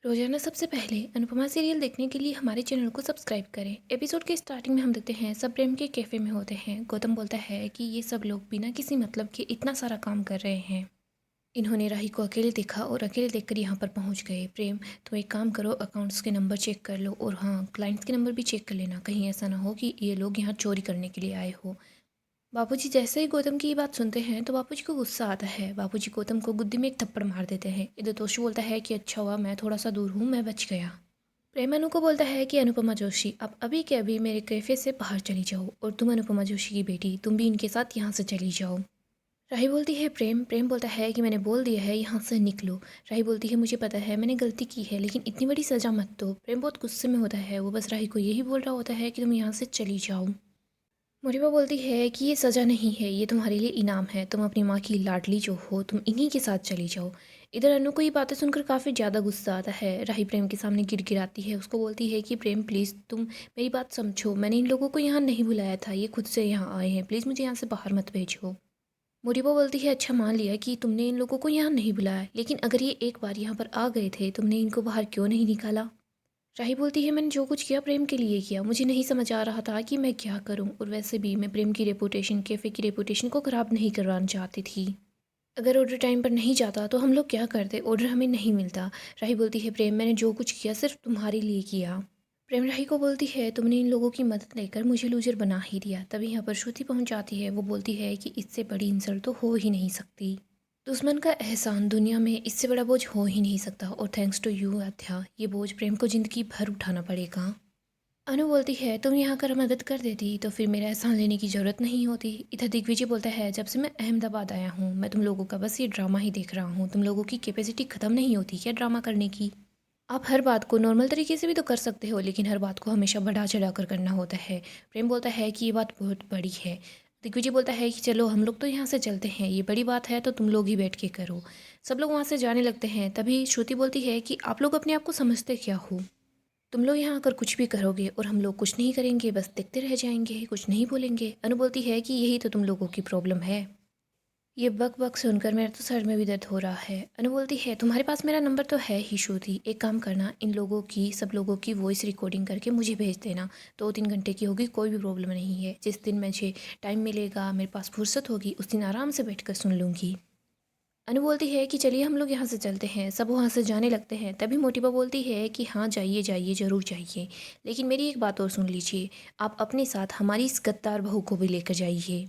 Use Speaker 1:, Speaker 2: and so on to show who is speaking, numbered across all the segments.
Speaker 1: रोजाना सबसे पहले अनुपमा सीरियल देखने के लिए हमारे चैनल को सब्सक्राइब करें। एपिसोड के स्टार्टिंग में हम देखते हैं सब प्रेम के कैफे में होते हैं। गौतम बोलता है कि ये सब लोग बिना किसी मतलब के इतना सारा काम कर रहे हैं। इन्होंने राही को अकेले देखा और अकेले देखकर यहाँ पर पहुँच गए। प्रेम, तुम एक काम करो, अकाउंट्स के नंबर चेक कर लो और हाँ, क्लाइंट्स के नंबर भी चेक कर लेना, कहीं ऐसा ना हो कि ये लोग यहाँ चोरी करने के लिए आए हो। बाबूजी जैसे ही गौतम की ये बात सुनते हैं तो बाबूजी को गुस्सा आता है। बाबूजी गौतम को गुद्दी में एक थप्पड़ मार देते हैं। इधर तोशु बोलता है कि अच्छा हुआ मैं थोड़ा सा दूर हूँ, मैं बच गया। प्रेम अनु को बोलता है कि अनुपमा जोशी, आप अभी के अभी मेरे कैफ़े से बाहर चली जाओ और तुम अनुपमा जोशी की बेटी, तुम भी इनके साथ यहाँ से चली जाओ। राही बोलती है प्रेम प्रेम बोलता है कि मैंने बोल दिया है यहाँ से निकलो। राही बोलती है मुझे पता है मैंने गलती की है, लेकिन इतनी बड़ी सज़ा मत दो। प्रेम बहुत गुस्से में होता है, वो बस राही को यही बोल रहा होता है कि तुम यहाँ से चली जाओ। मोरिबा बोलती है कि ये सज़ा नहीं है, ये तुम्हारे लिए इनाम है, तुम अपनी माँ की लाडली जो हो तुम इन्हीं के साथ चली जाओ। इधर अनु को ये बातें सुनकर काफ़ी ज़्यादा गुस्सा आता है। राही प्रेम के सामने गिड़गिड़ाती है, उसको बोलती है कि प्रेम प्लीज़ तुम मेरी बात समझो, मैंने इन लोगों को यहाँ नहीं बुलाया था, ये खुद से यहाँ आए हैं, प्लीज़ मुझे यहाँ से बाहर मत भेजो। मोरिबा बोलती है अच्छा मान लिया कि तुमने इन लोगों को यहाँ नहीं बुलाया, लेकिन अगर ये एक बार यहाँ पर आ गए थे तुमने इनको बाहर क्यों नहीं निकाला। राही बोलती है मैंने जो कुछ किया प्रेम के लिए किया, मुझे नहीं समझ आ रहा था कि मैं क्या करूं, और वैसे भी मैं प्रेम की रेपुटेशन, कैफ़े की रेपुटेशन को ख़राब नहीं करवाना चाहती थी। अगर ऑर्डर टाइम पर नहीं जाता तो हम लोग क्या करते, ऑर्डर हमें नहीं मिलता। राही बोलती है प्रेम मैंने जो कुछ किया सिर्फ तुम्हारे लिए किया। प्रेम राही को बोलती है तुमने इन लोगों की मदद लेकर मुझे लूजर बना ही दिया। तभी यहाँ पर श्रुति पहुँच जाती है, वो बोलती है कि इससे बड़ी इंसल्ट तो हो ही नहीं सकती। दुश्मन का एहसान दुनिया में इससे बड़ा बोझ हो ही नहीं सकता, और थैंक्स टू यू अध्या, ये बोझ प्रेम को ज़िंदगी भर उठाना पड़ेगा। अनु बोलती है तुम यहाँ कर मदद कर देती तो फिर मेरा एहसान लेने की ज़रूरत नहीं होती। इधर दिग्विजय बोलता है जब से मैं अहमदाबाद आया हूँ मैं तुम लोगों का बस ये ड्रामा ही देख रहा हूँ, तुम लोगों की कैपेसिटी ख़त्म नहीं होती क्या ड्रामा करने की। आप हर बात को नॉर्मल तरीके से भी तो कर सकते हो, लेकिन हर बात को हमेशा बढ़ा चढ़ा कर करना होता है। प्रेम बोलता है कि ये बात बहुत बड़ी है। दिग्विजय बोलता है कि चलो हम लोग तो यहाँ से चलते हैं, ये बड़ी बात है तो तुम लोग ही बैठ के करो। सब लोग वहाँ से जाने लगते हैं। तभी श्रुति बोलती है कि आप लोग अपने आप को समझते क्या हो, तुम लोग यहाँ आकर कुछ भी करोगे और हम लोग कुछ नहीं करेंगे, बस देखते रह जाएंगे, कुछ नहीं बोलेंगे। अनु बोलती है कि यही तो तुम लोगों की प्रॉब्लम है। ये बक बक सुनकर मेरे तो सर में भी दर्द हो रहा है। अनु बोलती है तुम्हारे पास मेरा नंबर तो है ही श्रुति, एक काम करना, इन लोगों की सब लोगों की वॉइस रिकॉर्डिंग करके मुझे भेज देना। 2-3 घंटे की होगी, कोई भी प्रॉब्लम नहीं है। जिस दिन मुझे टाइम मिलेगा, मेरे पास फुर्सत होगी, उस दिन आराम से बैठ कर सुन लूँगी। अनु बोलती है कि चलिए हम लोग यहाँ से चलते हैं। सब वहाँ से जाने लगते हैं। तभी मोटिबा बोलती है कि हाँ जाइए जाइए, ज़रूर जाइए, लेकिन मेरी एक बात और सुन लीजिए, आप अपने साथ हमारी इस गद्दार बहू को भी लेकर जाइए।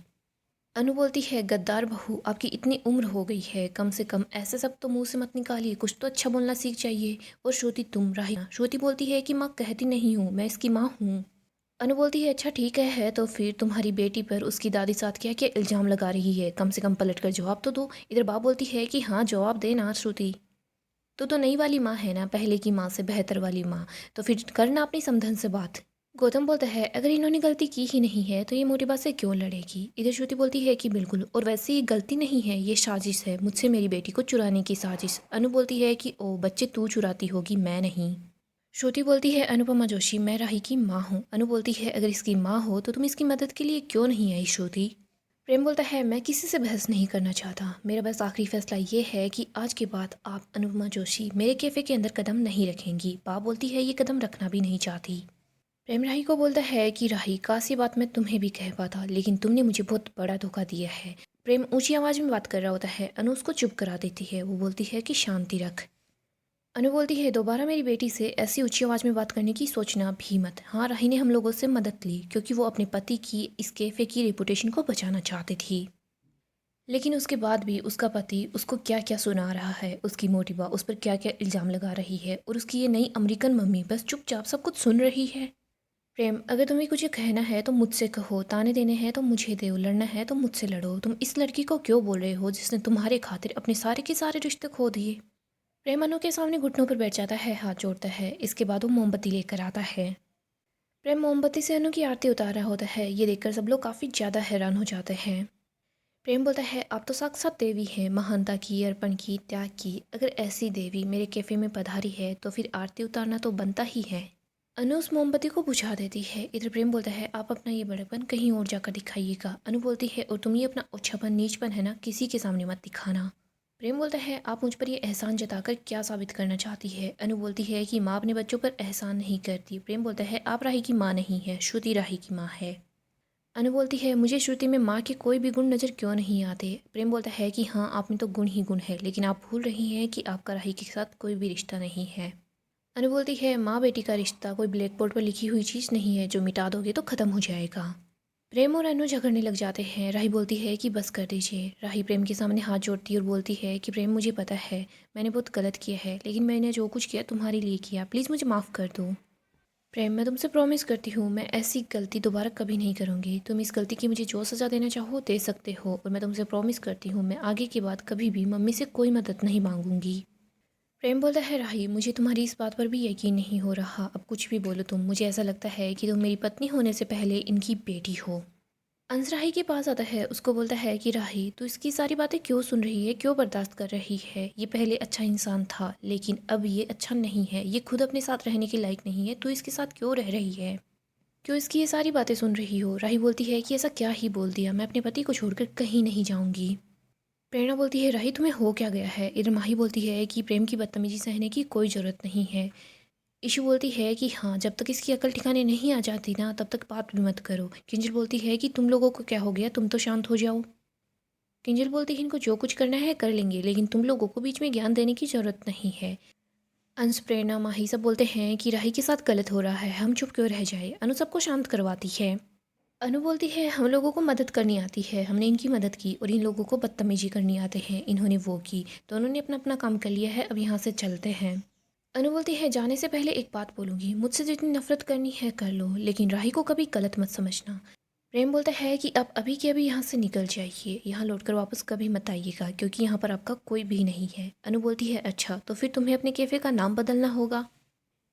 Speaker 1: अनु बोलती है गद्दार बहू, आपकी इतनी उम्र हो गई है, कम से कम ऐसे सब तो मुंह से मत निकालिए, कुछ तो अच्छा बोलना सीख जाइए। और श्रुति तुम राही। श्रुति बोलती है कि माँ कहती नहीं हूँ, मैं इसकी माँ हूँ। अनु बोलती है अच्छा ठीक है तो फिर तुम्हारी बेटी पर उसकी दादी साथ क्या क्या इल्ज़ाम लगा रही है, कम से कम पलट कर जवाब तो दो। इधर बाप बोलती है कि हाँ जवाब दे ना श्रुति, तो नई वाली माँ है ना, पहले की माँ से बेहतर वाली माँ, तो फिर करना अपनी समधन से बात। गौतम बोलता है अगर इन्होंने गलती की ही नहीं है तो ये मोटिबा से क्यों लड़ेगी। इधर श्रुति बोलती है कि बिल्कुल, और वैसे ये गलती नहीं है, ये साजिश है, मुझसे मेरी बेटी को चुराने की साजिश। अनु बोलती है कि ओ बच्चे तू चुराती होगी, मैं नहीं। श्रुति बोलती है अनुपमा जोशी, मैं राही की माँ हूँ। अनु बोलती है अगर इसकी माँ हो तो तुम इसकी मदद के लिए क्यों नहीं आई श्रुति। प्रेम बोलता है मैं किसी से बहस नहीं करना चाहता, मेरा बस आखिरी फैसला ये है कि आज के बाद आप अनुपमा जोशी मेरे कैफ़े के अंदर कदम नहीं रखेंगी। बाप बोलती है ये कदम रखना भी नहीं चाहती। प्रेम राही को बोलता है कि राही काश ये बात मैं तुम्हें भी कह पाता, लेकिन तुमने मुझे बहुत बड़ा धोखा दिया है। प्रेम ऊंची आवाज़ में बात कर रहा होता है, अनु उसको चुप करा देती है। वो बोलती है कि शांति रख। अनु बोलती है दोबारा मेरी बेटी से ऐसी ऊंची आवाज़ में बात करने की सोचना भी मत। हाँ राही ने हम लोगों से मदद ली क्योंकि वो अपने पति की इस कैफ़े की रेपुटेशन को बचाना चाहती थी, लेकिन उसके बाद भी उसका पति उसको क्या क्या सुना रहा है, उसकी मोटिबा उस पर क्या क्या इल्ज़ाम लगा रही है, और उसकी ये नई अमेरिकन मम्मी बस चुपचाप सब कुछ सुन रही है। प्रेम अगर तुम्हें कुछ कहना है तो मुझसे कहो, ताने देने हैं तो मुझे दो, लड़ना है तो मुझसे लड़ो। तुम इस लड़की को क्यों बोल रहे हो जिसने तुम्हारे खातिर अपने सारे के सारे रिश्ते खो दिए। प्रेम अनु के सामने घुटनों पर बैठ जाता है, हाथ जोड़ता है। इसके बाद वो मोमबत्ती लेकर आता है। प्रेम मोमबत्ती से अनु की आरती उतार रहा होता है। ये देखकर सब लोग काफ़ी ज़्यादा हैरान हो जाते हैं। प्रेम बोलता है आप तो साक्षात देवी हैं, महानता की, अर्पण की, त्याग की। अगर ऐसी देवी मेरे कैफ़े में पधारी है तो फिर आरती उतारना तो बनता ही है। अनु उस मोमबत्ती को बुझा देती है। इधर प्रेम बोलता है आप अपना ये बड़ेपन कहीं और जाकर दिखाइएगा। अनु बोलती है और तुम ये अपना ओछापन, नीचपन है ना, किसी के सामने मत दिखाना। प्रेम बोलता है आप मुझ पर ये एहसान जताकर क्या साबित करना चाहती है। अनु बोलती है कि माँ अपने बच्चों पर एहसान नहीं करती। प्रेम बोलता है आप राही की माँ नहीं है, श्रुति राही की माँ है। अनु बोलती है मुझे श्रुति में माँ के कोई भी गुण नज़र क्यों नहीं आते। प्रेम बोलता है कि हाँ आप में तो गुण ही गुण है, लेकिन आप भूल रही हैं कि आपका राही के साथ कोई भी रिश्ता नहीं है। अनु बोलती है माँ बेटी का रिश्ता कोई ब्लैक बोर्ड पर लिखी हुई चीज़ नहीं है जो मिटा दोगे तो ख़त्म हो जाएगा। प्रेम और अनु झगड़ने लग जाते हैं। राही बोलती है कि बस कर दीजिए। राही प्रेम के सामने हाथ जोड़ती है और बोलती है कि प्रेम मुझे पता है मैंने बहुत गलत किया है, लेकिन मैंने जो कुछ किया तुम्हारे लिए किया, प्लीज़ मुझे माफ़ कर दो। प्रेम मैं तुमसे प्रॉमिस करती हूँ मैं ऐसी गलती दोबारा कभी नहीं करूँगी। तुम इस गलती की मुझे जो सज़ा देना चाहो दे सकते हो, और मैं तुमसे प्रॉमिस करती हूँ मैं आगे की बात कभी भी मम्मी से कोई मदद नहीं मांगूंगी। प्रेम बोलता है राही मुझे तुम्हारी इस बात पर भी यकीन नहीं हो रहा, अब कुछ भी बोलो तुम, मुझे ऐसा लगता है कि तुम मेरी पत्नी होने से पहले इनकी बेटी हो। अंश राही के पास आता है, उसको बोलता है कि राही तू इसकी सारी बातें क्यों सुन रही है, क्यों बर्दाश्त कर रही है। ये पहले अच्छा इंसान था लेकिन अब ये अच्छा नहीं है, ये खुद अपने साथ रहने के लायक नहीं है, तू इसके साथ क्यों रह रही है, क्यों इसकी ये सारी बातें सुन रही हो। राही बोलती है कि ऐसा क्या ही बोल दिया, मैं अपने पति को छोड़कर कहीं नहीं जाऊंगी। प्रेरणा बोलती है राही तुम्हें हो क्या गया है। इधर माही बोलती है कि प्रेम की बदतमीजी सहने की कोई ज़रूरत नहीं है। इशू बोलती है कि हाँ जब तक इसकी अकल ठिकाने नहीं आ जाती ना तब तक बात भी मत करो। किंजल बोलती है कि तुम लोगों को क्या हो गया, तुम तो शांत हो जाओ। किंजल बोलती है इनको जो कुछ करना है कर लेंगे, लेकिन तुम लोगों को बीच में ज्ञान देने की ज़रूरत नहीं है। अंश प्रेरणा माही सब बोलते हैं कि राही के साथ गलत हो रहा है, हम चुप क्यों रह जाए। अनु सबको शांत करवाती है। अनु बोलती है हम लोगों को मदद करनी आती है, हमने इनकी मदद की, और इन लोगों को बदतमीजी करनी आते हैं, इन्होंने वो की, दोनों ने अपना अपना काम कर लिया है, अब यहाँ से चलते हैं। अनु बोलती है जाने से पहले एक बात बोलूँगी, मुझसे जितनी नफरत करनी है कर लो, लेकिन राही को कभी गलत मत समझना। प्रेम बोलता है कि आप अभी के अभी यहाँ से निकल जाइए, यहाँ लौटकर वापस कभी मत आइएगा क्योंकि यहाँ पर आपका कोई भी नहीं है। अनु बोलती है अच्छा तो फिर तुम्हें अपने कैफ़े का नाम बदलना होगा,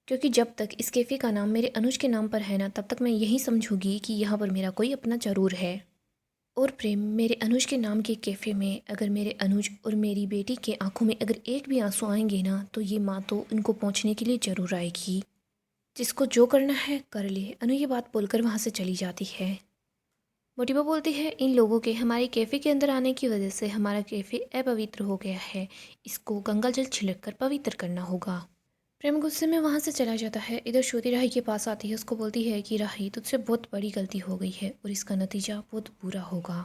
Speaker 1: क्योंकि जब तक इस कैफ़े का नाम मेरे अनुज के नाम पर है ना तब तक मैं यही समझूंगी कि यहाँ पर मेरा कोई अपना ज़रूर है। और प्रेम मेरे अनुज के नाम के कैफ़े में अगर मेरे अनुज और मेरी बेटी के आंखों में अगर एक भी आंसू आएंगे ना तो ये माँ तो इनको पहुँचने के लिए ज़रूर आएगी। जिसको जो करना है कर ले। अनु ये बात बोलकर वहाँ से चली जाती है। मोटिबा बोलती है इन लोगों के हमारे कैफ़े के अंदर आने की वजह से हमारा कैफ़े अपवित्र हो गया है, इसको गंगा जल छिड़क कर पवित्र करना होगा। प्रेम गुस्से में वहाँ से चला जाता है। इधर श्रुति राही के पास आती है, उसको बोलती है कि राही तुझसे बहुत बड़ी गलती हो गई है और इसका नतीजा बहुत बुरा होगा।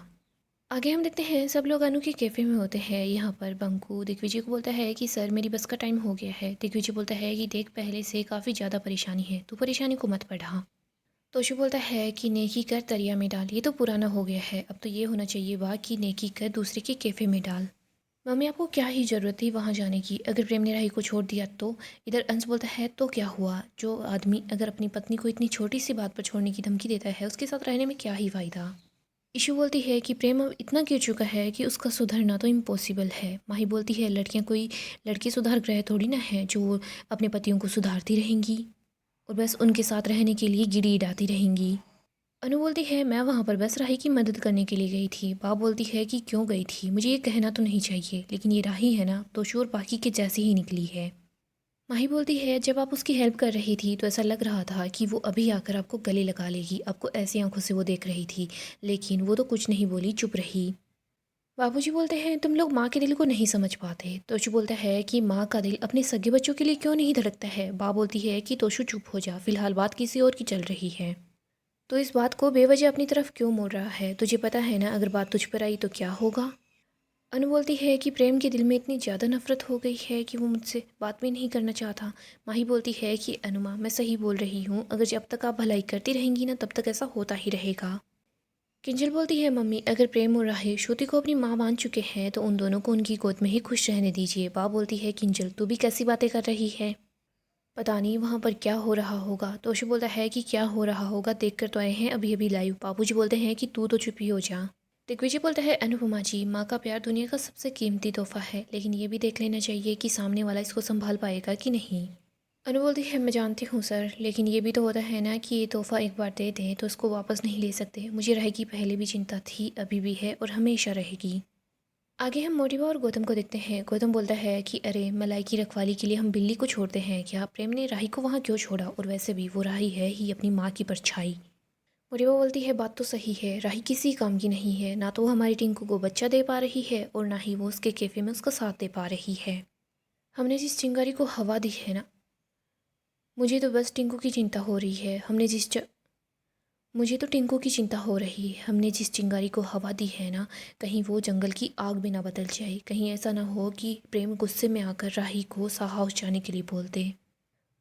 Speaker 1: आगे हम देखते हैं सब लोग अनु के कैफ़े में होते हैं। यहाँ पर बंकू दिग्विजय को बोलता है कि सर मेरी बस का टाइम हो गया है। दिग्विजय बोलता है कि देख पहले से काफ़ी ज़्यादा परेशानी है, तू परेशानी को मत बढ़ा। तोशु बोलता है कि नेकी कर दरिया में डाल, ये तो पुराना हो गया है, अब तो ये होना चाहिए वाह कि नेकी कर दूसरे के कैफ़े में डाल। मम्मी आपको क्या ही ज़रूरत थी वहाँ जाने की, अगर प्रेम ने राही को छोड़ दिया तो। इधर अंश बोलता है तो क्या हुआ, जो आदमी अगर अपनी पत्नी को इतनी छोटी सी बात पर छोड़ने की धमकी देता है उसके साथ रहने में क्या ही फ़ायदा। इशू बोलती है कि प्रेम अब इतना गिर चुका है कि उसका सुधरना तो इम्पॉसिबल है। माही बोलती है लड़कियां कोई लड़के सुधार ग्रह थोड़ी ना है जो अपने पतियों को सुधारती रहेंगी और बस उनके साथ रहने के लिए गिड़ी डाती रहेंगी। अनु बोलती है मैं वहाँ पर बस राही की मदद करने के लिए गई थी। बाप बोलती है कि क्यों गई थी, मुझे ये कहना तो नहीं चाहिए, लेकिन ये राही है ना तो शोर बाकी के जैसी ही निकली है। माही बोलती है जब आप उसकी हेल्प कर रही थी तो ऐसा लग रहा था कि वो अभी आकर आपको गले लगा लेगी, आपको ऐसी आंखों से वो देख रही थी, लेकिन वो तो कुछ नहीं बोली, चुप रही। बाबूजी बोलते हैं तुम लोग माँ के दिल को नहीं समझ पाते। तोशु बोलता है कि माँ का दिल अपने सगे बच्चों के लिए क्यों नहीं धड़कता है। बा बोलती है कि तोशु चुप हो जा, फिलहाल बात किसी और की चल रही है, तो इस बात को बेवजह अपनी तरफ क्यों मोड़ रहा है, तुझे पता है ना अगर बात तुझ पर आई तो क्या होगा। अनु बोलती है कि प्रेम के दिल में इतनी ज़्यादा नफरत हो गई है कि वो मुझसे बात भी नहीं करना चाहता। माही बोलती है कि अनुमा मैं सही बोल रही हूँ, अगर जब तक आप भलाई करती रहेंगी ना तब तक ऐसा होता ही रहेगा। किंजल बोलती है मम्मी अगर प्रेम और राही श्रुति को अपनी माँ मान चुके हैं तो उन दोनों को उनकी गोद में ही खुश रहने दीजिए। बा बोलती है किंजल तू भी कैसी बातें कर रही है, पता नहीं वहाँ पर क्या हो रहा होगा। तोशु बोलता है कि क्या हो रहा होगा देख कर तो आए हैं अभी अभी लाइव। बाबूजी बोलते हैं कि तू तो चुप ही हो जा। दिग्विजय बोलता है अनुपमा जी माँ का प्यार दुनिया का सबसे कीमती तोहफा है, लेकिन ये भी देख लेना चाहिए कि सामने वाला इसको संभाल पाएगा कि नहीं। अनु बोलती है मैं जानती हूँ सर, लेकिन ये भी तो होता है ना कि ये तोहफ़ा एक बार दे दें तो इसको वापस नहीं ले सकते। मुझे रहेगी, पहले भी चिंता थी, अभी भी है और हमेशा रहेगी। आगे हम मोटिवा और गौतम को देखते हैं। गौतम बोलता है कि अरे मलाई की रखवाली के लिए हम बिल्ली को छोड़ते हैं क्या, प्रेम ने राही को वहाँ क्यों छोड़ा, और वैसे भी वो राही है ही अपनी माँ की परछाई। मोटिवा बोलती है बात तो सही है, राही किसी काम की नहीं है, ना तो वो हमारी टिंकू को बच्चा दे पा रही है और ना ही वो उसके कैफ़े में उसका साथ दे पा रही है। हमने जिस चिंगारी को हवा दी है ना, मुझे तो बस टिंकू की चिंता हो रही है। मुझे तो टिंकू की चिंता हो रही है। हमने जिस चिंगारी को हवा दी है ना, कहीं वो जंगल की आग में ना बदल जाए। कहीं ऐसा ना हो कि प्रेम गुस्से में आकर राही को साहा हाउस जाने के लिए बोल दे।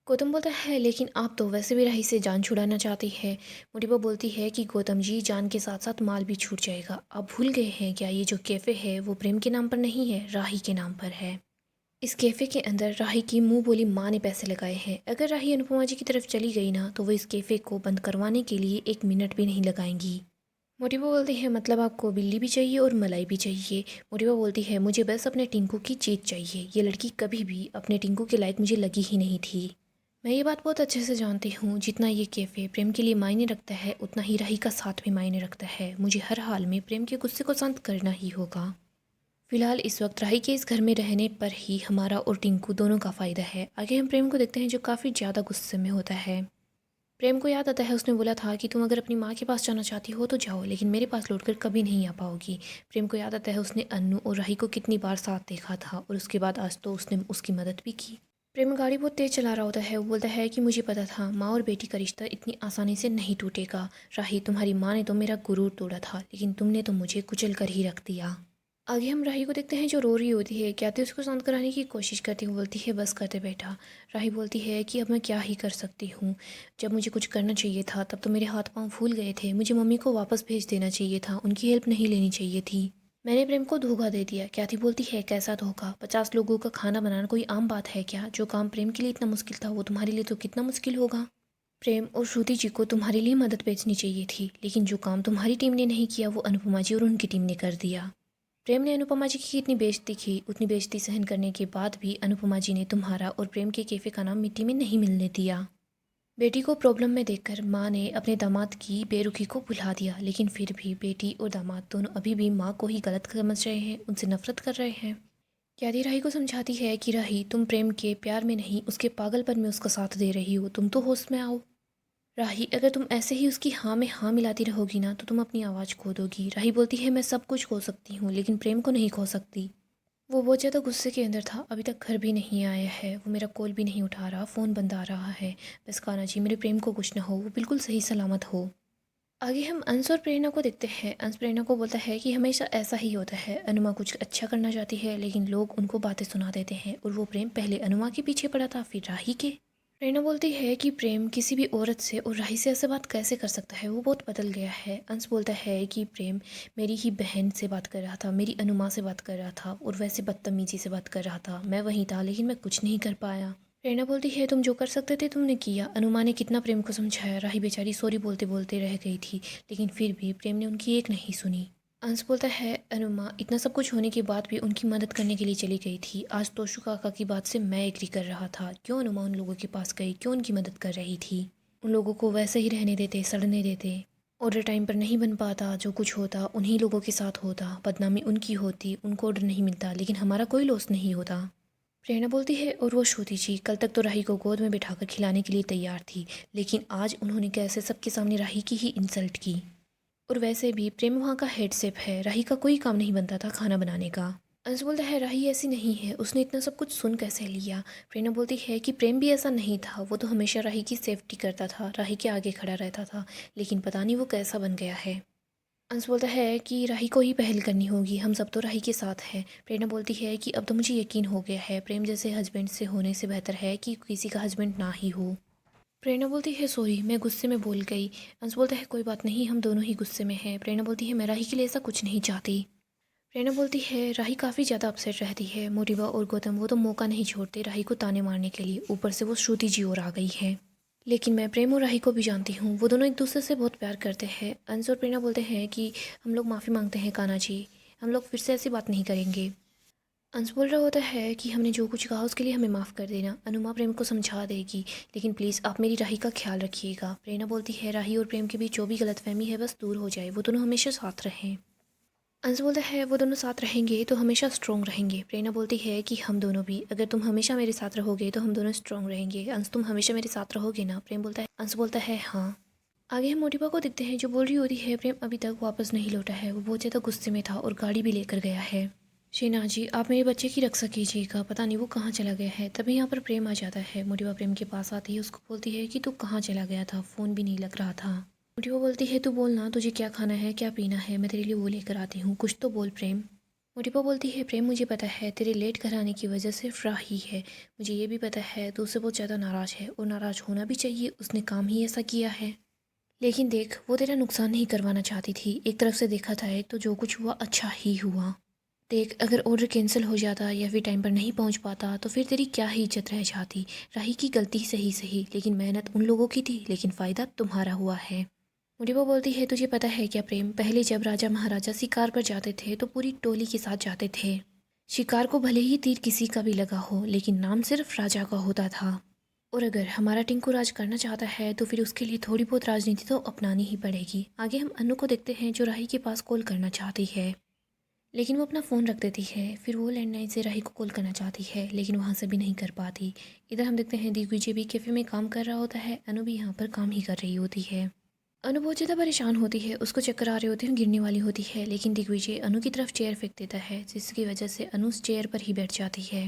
Speaker 1: गौतम बोलता है लेकिन आप तो वैसे भी राही से जान छुड़ाना चाहती है। मोटिवा बोलती है कि गौतम जी, जान के साथ साथ माल भी छूट जाएगा। आप भूल गए हैं क्या, ये जो कैफ़े है वो प्रेम के नाम पर नहीं है, राही के नाम पर है। इस कैफ़े के अंदर राही की मुंह बोली माँ ने पैसे लगाए हैं। अगर राही अनुपमा जी की तरफ चली गई ना, तो वो इस कैफ़े को बंद करवाने के लिए 1 मिनट भी नहीं लगाएंगी। मोटिवा बोलती है मतलब आपको बिल्ली भी चाहिए और मलाई भी चाहिए। मोटिवा बोलती है मुझे बस अपने टिंकू की जीत चाहिए। ये लड़की कभी भी अपने टिंकू के लायक मुझे लगी ही नहीं थी। मैं ये बात बहुत अच्छे से जानती हूँ, जितना ये कैफ़े प्रेम के लिए मायने रखता है उतना ही राही का साथ भी मायने रखता है। मुझे हर हाल में प्रेम के गुस्से को शांत करना ही होगा। फिलहाल इस वक्त राही के इस घर में रहने पर ही हमारा और टिंकू दोनों का फ़ायदा है। आगे हम प्रेम को देखते हैं जो काफ़ी ज़्यादा गुस्से में होता है। प्रेम को याद आता है उसने बोला था कि तुम अगर अपनी माँ के पास जाना चाहती हो तो जाओ, लेकिन मेरे पास लौटकर कभी नहीं आ पाओगी। प्रेम को याद आता है उसने अन्नू और राही को कितनी बार साथ देखा था और उसके बाद आज तो उसने उसकी मदद भी की। प्रेम गाड़ी बहुत तेज़ चला रहा होता है। वो बोलता है कि मुझे पता था माँ और बेटी का रिश्ता इतनी आसानी से नहीं टूटेगा। राही, तुम्हारी माँ ने तो मेरा गुरूर तोड़ा था, लेकिन तुमने तो मुझे कुचल कर ही रख दिया। आगे हम राही को देखते हैं जो रो रही होती है। कहते उसको शांत कराने की कोशिश करती हूँ, बोलती है बस करते बेटा। राही बोलती है कि अब मैं क्या ही कर सकती हूँ। जब मुझे कुछ करना चाहिए था तब तो मेरे हाथ पांव फूल गए थे। मुझे मम्मी को वापस भेज देना चाहिए था, उनकी हेल्प नहीं लेनी चाहिए थी। मैंने प्रेम को धोखा दे दिया। कहती बोलती है कैसा धोखा, 50 लोगों का खाना बनाना कोई आम बात है क्या? जो काम प्रेम के लिए इतना मुश्किल था वो तुम्हारे लिए तो कितना मुश्किल होगा। प्रेम और श्रुति जी को तुम्हारे लिए मदद भेजनी चाहिए थी, लेकिन जो काम तुम्हारी टीम ने नहीं किया वो अनुपमा जी और उनकी टीम ने कर दिया। प्रेम ने अनुपमा जी की कितनी बेइज्जती की, उतनी बेइज्जती सहन करने के बाद भी अनुपमा जी ने तुम्हारा और प्रेम के कैफ़े का नाम मिट्टी में नहीं मिलने दिया। बेटी को प्रॉब्लम में देखकर माँ ने अपने दामाद की बेरुखी को भुला दिया, लेकिन फिर भी बेटी और दामाद दोनों अभी भी माँ को ही गलत समझ रहे हैं, उनसे नफरत कर रहे हैं। क्यादी राही को समझाती है कि राही, तुम प्रेम के प्यार में नहीं उसके पागलपन में उसका साथ दे रही हो, तुम तो होश में आओ। राही, अगर तुम ऐसे ही उसकी हाँ में हाँ मिलाती रहोगी ना तो तुम अपनी आवाज़ खो दोगी। राही बोलती है मैं सब कुछ खो सकती हूँ लेकिन प्रेम को नहीं खो सकती। वो बहुत ज़्यादा गुस्से के अंदर था, अभी तक घर भी नहीं आया है, वो मेरा कॉल भी नहीं उठा रहा, फ़ोन बंद आ रहा है। बस कान्हा जी, मेरे प्रेम को कुछ ना हो, वो बिल्कुल सही सलामत हो। आगे हम अंश और प्रेरणा को देखते हैं। अंश प्रेरणा को बोलता है कि हमेशा ऐसा ही होता है, अनुमा कुछ अच्छा करना चाहती है लेकिन लोग उनको बातें सुना देते हैं और वो प्रेम पहले अनुमा के पीछे पड़ा था फिर राही के। प्रेरणा बोलती है कि प्रेम किसी भी औरत से और राही से ऐसे बात कैसे कर सकता है, वो बहुत बदल गया है। अंश बोलता है कि प्रेम मेरी ही बहन से बात कर रहा था, मेरी अनुमा से बात कर रहा था और वैसे बदतमीजी से बात कर रहा था। मैं वहीं था लेकिन मैं कुछ नहीं कर पाया। प्रेरणा बोलती है तुम जो कर सकते थे तुमने किया। अनुमा ने कितना प्रेम को समझाया, राही बेचारी सॉरी बोलते बोलते रह गई थी, लेकिन फिर भी प्रेम ने उनकी एक नहीं सुनी। अंश बोलता है अनुमा इतना सब कुछ होने के बाद भी उनकी मदद करने के लिए चली गई थी। आज तोशु काका की बात से मैं एग्री कर रहा था। क्यों अनुमा उन लोगों के पास गई, क्यों उनकी मदद कर रही थी? उन लोगों को वैसे ही रहने देते, सड़ने देते। ऑर्डर टाइम पर नहीं बन पाता, जो कुछ होता उन्हीं लोगों के साथ होता, बदनामी उनकी होती, उनको ऑर्डर नहीं मिलता, लेकिन हमारा कोई लॉस नहीं होता। प्रेरणा बोलती है और वो श्रुति जी कल तक तो राही को गोद में बिठाकर खिलाने के लिए तैयार थी, लेकिन आज उन्होंने कैसे सबके सामने राही की ही इंसल्ट की। और वैसे भी प्रेम वहाँ का हेड शेफ है, राही का कोई काम नहीं बनता था खाना बनाने का। अंश बोलता है राही ऐसी नहीं है, उसने इतना सब कुछ सुन कैसे लिया। प्रेरणा बोलती है कि प्रेम भी ऐसा नहीं था, वो तो हमेशा राही की सेफ्टी करता था, राही के आगे खड़ा रहता था, लेकिन पता नहीं वो कैसा बन गया है। अंश बोलता है कि राही को ही पहल करनी होगी, हम सब तो राही के साथ हैं। प्रेरणा बोलती है कि अब तो मुझे यकीन हो गया है, प्रेम जैसे हस्बैंड से होने से बेहतर है कि किसी का हस्बैंड ना ही हो। प्रेरणा बोलती है सॉरी, मैं गुस्से में बोल गई। अंश बोलता है कोई बात नहीं, हम दोनों ही गुस्से में हैं। प्रेरणा बोलती है मैं राही के लिए ऐसा कुछ नहीं चाहती। प्रेरणा बोलती है राही काफ़ी ज़्यादा अपसेट रहती है। मोटिवा और गौतम वो तो मौका नहीं छोड़ते राही को ताने मारने के लिए, ऊपर से वो श्रुति जी और आ गई है। लेकिन मैं प्रेम और राही को भी जानती हूँ, वो दोनों एक दूसरे से बहुत प्यार करते हैं। अंश और प्रेरणा बोलते हैं कि हम लोग माफ़ी मांगते हैं कान्हा जी, हम लोग फिर से ऐसी बात नहीं करेंगे। अंश बोल रहा होता है कि हमने जो कुछ कहा उसके लिए हमें माफ़ कर देना, अनुमा प्रेम को समझा देगी, लेकिन प्लीज़ आप मेरी राही का ख्याल रखिएगा। प्रेरणा बोलती है राही और प्रेम के बीच जो भी गलतफहमी है बस दूर हो जाए, वो दोनों हमेशा साथ रहें। अंश बोलता है वो दोनों साथ रहेंगे तो हमेशा स्ट्रॉन्ग रहेंगे। प्रेरणा बोलती है कि हम दोनों भी, अगर तुम हमेशा मेरे साथ रहोगे तो हम दोनों स्ट्रॉन्ग रहेंगे। अंश तुम हमेशा मेरे साथ रहोगे ना? प्रेम बोलता है, अंश बोलता है हाँ। आगे हम मोटिवा को देखते हैं जो बोल रही होती है प्रेम अभी तक वापस नहीं लौटा है। वो बहुत ज़्यादा गुस्से में था और गाड़ी भी लेकर गया है। शेना जी आप मेरे बच्चे की रक्षा कीजिएगा, पता नहीं वो कहाँ चला गया है। तभी यहाँ पर प्रेम आ जाता है। मोटिवा प्रेम के पास आती है, उसको बोलती है कि तू कहाँ चला गया था, फ़ोन भी नहीं लग रहा था। मोटिवा बोलती है तू बोलना तुझे क्या खाना है क्या पीना है, मैं तेरे लिए वो लेकर आती हूँ, कुछ तो बोल प्रेम। मोटिवा बोलती है प्रेम मुझे पता है तेरे लेट घर आने की वजह से राही है, मुझे ये भी पता है तू उससे बहुत ज़्यादा नाराज़ है और नाराज़ होना भी चाहिए, उसने काम ही ऐसा किया है। लेकिन देख वो तेरा नुकसान नहीं करवाना चाहती थी, एक तरफ से देखा जाए तो जो कुछ हुआ अच्छा ही हुआ। देख अगर ऑर्डर कैंसिल हो जाता या फिर टाइम पर नहीं पहुंच पाता तो फिर तेरी क्या ही इज्जत रह जाती। राही की गलती सही सही, लेकिन मेहनत उन लोगों की थी, लेकिन फ़ायदा तुम्हारा हुआ है। मुझे बोलती है तुझे पता है क्या प्रेम, पहले जब राजा महाराजा शिकार पर जाते थे तो पूरी टोली के साथ जाते थे। शिकार को भले ही तीर किसी का भी लगा हो, लेकिन नाम सिर्फ राजा का होता था। और अगर हमारा टिंकू राज करना चाहता है तो फिर उसके लिए थोड़ी बहुत राजनीति तो अपनानी ही पड़ेगी। आगे हम अनु को देखते हैं जो राही के पास कॉल करना चाहती है, लेकिन वो अपना फ़ोन रख देती है। फिर वो लैंडलाइन से राही को कॉल करना चाहती है, लेकिन वहाँ से भी नहीं कर पाती। इधर हम देखते हैं दिग्विजय भी कैफ़े में काम कर रहा होता है, अनु भी यहाँ पर काम ही कर रही होती है। अनु बहुत ज़्यादा परेशान होती है, उसको चक्कर आ रहे होते हैं, गिरने वाली होती है, लेकिन दिग्विजय अनु की तरफ चेयर फेंक देता है, जिसकी वजह से अनु उस चेयर पर ही बैठ जाती है।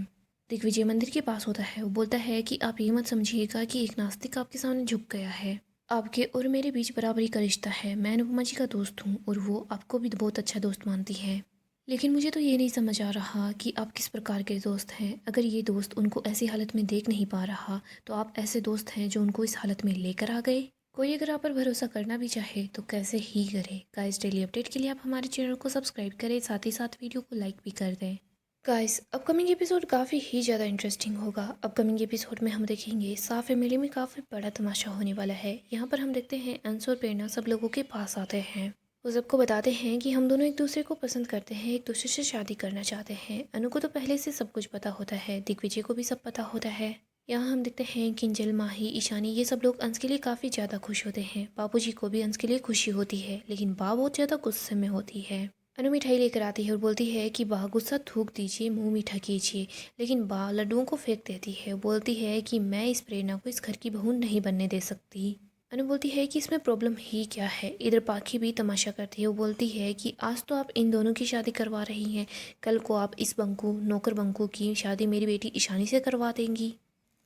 Speaker 1: दिग्विजय मंदिर के पास होता है, वो बोलता है कि आप ये मत समझिएगा कि एक नास्तिक आपके सामने झुक गया है। आपके और मेरे बीच बराबरी का रिश्ता है, मैं अनुपमा जी का दोस्त हूँ और वो आपको भी बहुत अच्छा दोस्त मानती है। लेकिन मुझे तो ये नहीं समझ आ रहा कि आप किस प्रकार के दोस्त हैं। अगर ये दोस्त उनको ऐसी हालत में देख नहीं पा रहा तो आप ऐसे दोस्त हैं जो उनको इस हालत में लेकर आ गए। कोई अगर आप पर भरोसा करना भी चाहे तो कैसे ही करे। गाइस डेली अपडेट के लिए आप हमारे चैनल को सब्सक्राइब करें, साथ ही साथ वीडियो को लाइक भी कर दें। गाइस अपकमिंग एपिसोड काफ़ी ही ज़्यादा इंटरेस्टिंग होगा। अपकमिंग एपिसोड में हम देखेंगे साफ फैमिली में काफ़ी बड़ा तमाशा होने वाला है। यहाँ पर हम देखते हैं अंश और प्रेरणा सब लोगों के पास आते हैं। वो सबको बताते हैं कि हम दोनों एक दूसरे को पसंद करते हैं, एक दूसरे से शादी करना चाहते हैं। अनु को तो पहले से सब कुछ पता होता है, दिग्विजय को भी सब पता होता है। यहाँ हम देखते हैं किंजल, माही, ईशानी ये सब लोग अंश के लिए काफ़ी ज़्यादा खुश होते हैं। बाबूजी को भी अंश के लिए खुशी होती है, लेकिन बा बहुत ज़्यादा गुस्से में होती है। अनु मिठाई लेकर आती है और बोलती है कि बा गुस्सा थूक दीजिए, मुंह मीठा कीजिए, लेकिन बा लड्डुओं को फेंक देती है। बोलती है कि मैं इस प्रेरणा को इस घर की बहू नहीं बनने दे सकती। अनु बोलती है कि इसमें प्रॉब्लम ही क्या है। इधर पाखी भी तमाशा करती है, वो बोलती है कि आज तो आप इन दोनों की शादी करवा रही हैं, कल को आप इस बंकू नौकर बंकू की शादी मेरी बेटी ईशानी से करवा देंगी।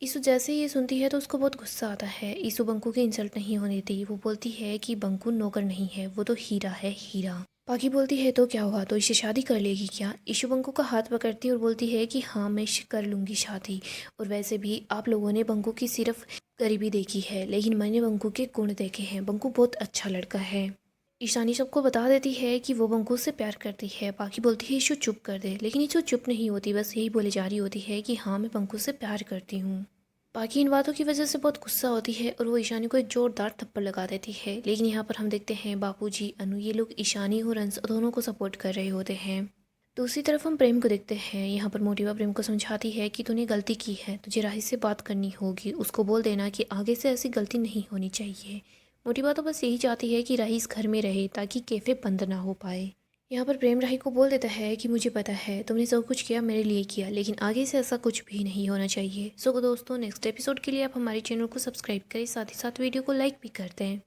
Speaker 1: ईसु जैसे ही ये सुनती है तो उसको बहुत गुस्सा आता है। ईसु बंकू की इंसल्ट नहीं होने दी। वो बोलती है कि बंकू नौकर नहीं है, वो तो हीरा है, हीरा। पाखी बोलती है तो क्या हुआ, तो इससे शादी कर लेगी क्या। ईशु बंकू का हाथ पकड़ती है और बोलती है कि हाँ मैं कर लूँगी शादी। और वैसे भी आप लोगों ने बंकू की सिर्फ गरीबी देखी है, लेकिन मैंने बंकू के गुण देखे हैं, बंकू बहुत अच्छा लड़का है। ईशानी सबको बता देती है कि वो बंकू से प्यार करती है। पाखी बोलती है ईशु चुप कर दे, लेकिन ईशु चुप नहीं होती, बस यही बोले जा रही होती है कि हाँ मैं बंकू से प्यार करती हूँ। बाकी इन बातों की वजह से बहुत गुस्सा होती है और वो ईशानी को एक जोरदार थप्पड़ लगा देती है। लेकिन यहाँ पर हम देखते हैं बापूजी, अनु ये लोग ईशानी और अंश दोनों को सपोर्ट कर रहे होते हैं। दूसरी तरफ हम प्रेम को देखते हैं। यहाँ पर मोटिवा प्रेम को समझाती है कि तूने गलती की है, तुझे राही से बात करनी होगी, उसको बोल देना कि आगे से ऐसी गलती नहीं होनी चाहिए। मोटिवा तो बस यही चाहती है कि राही इस घर में रहे ताकि कैफे बंद ना हो पाए। यहाँ पर प्रेम राही को बोल देता है कि मुझे पता है तुमने सब कुछ किया मेरे लिए किया, लेकिन आगे से ऐसा कुछ भी नहीं होना चाहिए। सो दोस्तों नेक्स्ट एपिसोड के लिए आप हमारे चैनल को सब्सक्राइब करें, साथ ही साथ वीडियो को लाइक भी कर दें।